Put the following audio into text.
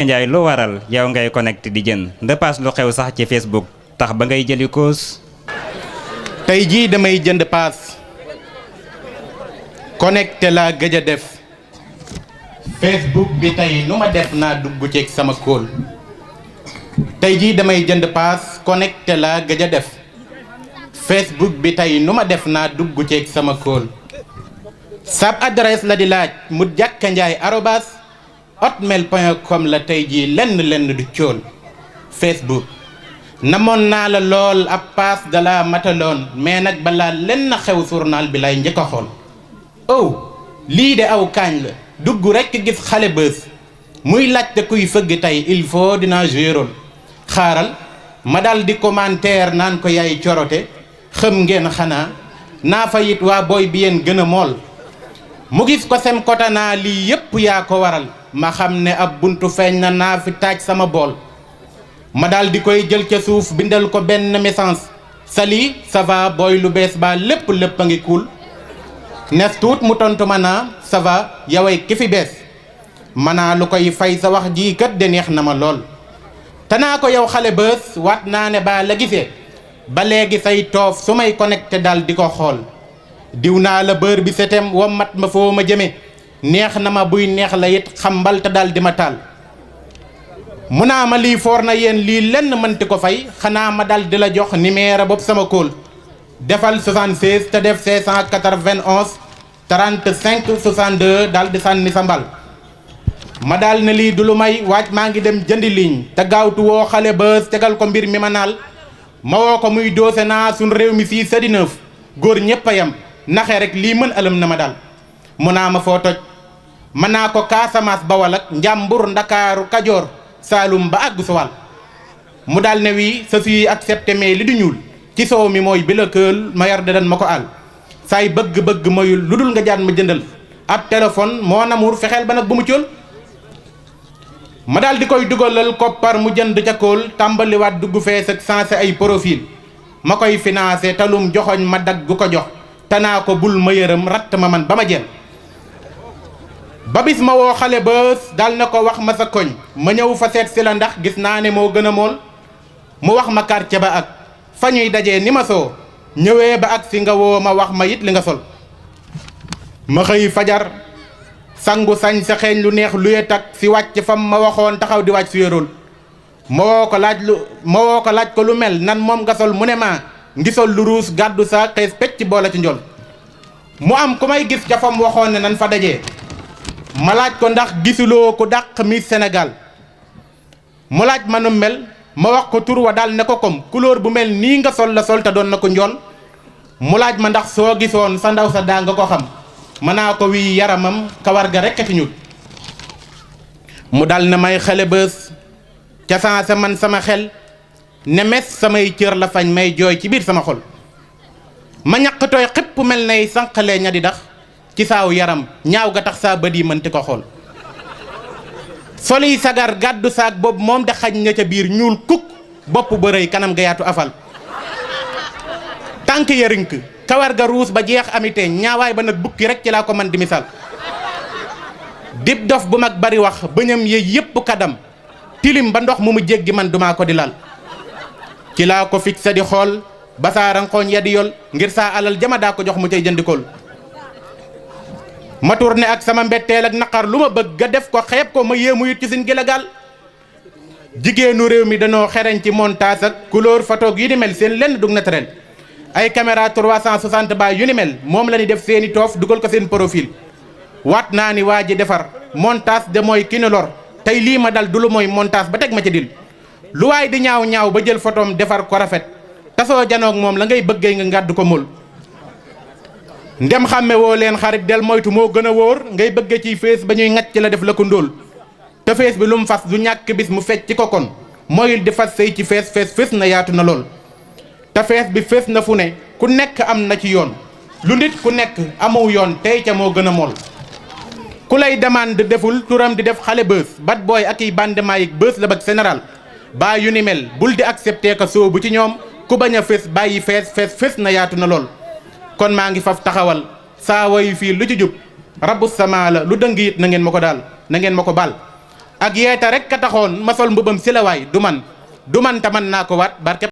Njaay lu waral yow ngay connecté di jën ndepaas lu xew sax ci Facebook tax ba ngay jëli koos. tey jii damay jënd paas connecté laa gëj a def Facebook bi tey nu ma def naa dugg ceeg sama kóol. tey jii damay jënd paas connecté laa gëj a def Facebook bi tey nu ma def naa dugg ceeg sama kóol. sab adresse la di laaj mu jàkkanjaay arobas hotmail.com la tey jii lenn du cool. Facebook namoon naa la lool ab paas da la mataloon mais nag balaa lenn xew journal bi lay njëkk a xool. lii de aw kaañ la dugg rekk gis xale bës muy laajte kuy fëgg tey il faut dina jouer rôle. xaaral ma dal di commentaire naan ko yaay corote xëm ngeen xanaa naa fa it waa booy bi yéen gën a mool. mu gis ko sem kotana lii yépp yaa ko waral ma xam ne ab buntu feeñ na naa fi taaj sama bool. ma dal di koy jël ca suuf bindal ko benn message sali ça va booy lu bees ba lépp a ngi cool. nes tuut mu tontu ma naa ça va yaway ki fi bees manaa lu koy fay sa wax ji kat de neex na ma lool. tanaa ko yow xale bës waat naa ne baa la gisee ba léegi say toof su may connecté dal di ko xool. diw naa la bër bi setem wommat ma foo ma jëme neex na ma buy neex la it xambal te dal di ma taal. mu naa ma lii foor na yéen lii lenn mënti ko fay xanaa ma dal di la jox numéro bopp sama kóol. defal 76 te def 591 35 62 dal di sànni sa mbal. ma daal ne lii du lu may waaj maa ngi dem jëndi ligne te gaawtu woo xale bës tegal ko mbir mi ma naal. ma woo ko muy doose naa suñ réew mi fii sedi neuf góor ñépp a yam naxe rek lii mën ëlëm na ma daal. mu naa ma foo toj mën naa ko Casamance Bawol ak Njàmbur Ndakaaru Kajoor Saalum ba àgg Suwal. mu daal ne wii sa suy accepté mais li du ñuul ci soow mi mooy bi la kël ma yar dan ma ko àll saay bëgg-bëgg moyul lu dul nga jaan ma jëndal ab téléphone moo namuur fexeel ba nag bu mu cóol. ma daal di koy dugalal koppar mu jënd ca kóol tàmbaliwaat dugg fees ak sensé ay profil ma koy financé talum joxoñ ma dagg gu ko jox tanaa ko bul ma yërëm ratt ma man ba ma jël. ba bis ma woo xale bës dal na ko wax ma sa koñ ma ñëw fa seet si la ndax gis naa ne moo gën a mool. mu wax ma quartier ba ak fa ñuy dajee ni ma soo ñëwee ba ak si nga woo ma wax ma it li nga sol. ma xëy fajar sangu sañ sa xeeñ lu neex luye tak si wàcc fam ma waxoon taxaw di wàcc su yorool. ma woo ko laaj ko lu mel nan moom nga sol mu ne ma ngi sol lu ruus gàddu sa xees pecc boole ci njol. mu am ku may gis ca fam waxoon ne nan fa dajee ma laaj ko ndax gisuloo ko dàq Miss Sénégal. mu laaj ma nu mel ma wax ko tur wa daal ne ko comme couleur bu mel nii nga sol la sol te doon na ko njool. mu laaj ma ndax soo gisoon sa ndaw sa daa nga ko xam mën naa ko wii yaramam kawar ga rekk ti ñuul. mu dal ne may xale bës ca sanse man sama xel ne mes samay cër la fañ may jooy ci biir sama xol. ma ñaq tooy xëpp mel nay sànqalee ña di dax ci saaw yaram ñaaw ga tax saa bët yi mënti ko xool. soli sagar gàddu saak boobu moom da xañ ña ca biir ñuul kukk bopp ba rëy kanam ga yaatu afal. tànk ya rink kawar ga ruus ba jeex amite ñaawaay ba nag bukki rek ci laa ko man di misaal. dib dof bu mag bari wax bëñam ye yépp kadam tilim ba ndox mu mu jéggi man duma ko di lal. ci laa ko fixé di xool ba saa ranqooñ ya di yol ngir saa alal jama daa ko jox mu cay jëndikool. ma tourné ak sama mbetteel ak naqar lu ma bëgg ga def ko xeeb ko ma yéemu it ci suñ gélégal. jigéenu réew mi danoo xereñ ci montage ak couleur photo yi ni mel seen lenn dug naturel. ay caméra 360 ba yu ni mel moom la ñuy def seeni toof dugal ko seen profil. waat naa ni waa ji defar montage de mooy ki ni lor tey lii ma dal du lu mooy montage ba teg ma ci dil. lu waay di ñaaw ba jël photom defar ko rafet tasoo janoog moom la ngay bëggee nga ngàdd ko mul. ndem xàmme woo leen xarit del moytu moo gën a wóor ngay bëgge ci fees ba ñuy ŋacc la def la ko ndóol. te fees bi lu mu fas du ñàkk bis mu fecc ci ko kon mooyul di fas sëy ci fees na yaatu na lool. te fees bi fees na fu ne ku nekk am na ci yoon lu nit ku nekk amuw yoon tey ca moo gën a mool. ku lay demande deful turam di def xale bës bat booy ak i bandement yi bës la bëgg général baa yu ni mel bul di accepté ka soobu ci ñoom ku bañ a fees bàyyi fees na yaatu na lool. kon maa ngi faf taxawal saa wayu fii lu ci jub rabbu sama la lu dëng it na ngeen ma ko daal na ngeen ma ko baal. ak yeeta rek ka taxoon ma sol mbubam si la waay du man te man naa ko waat barke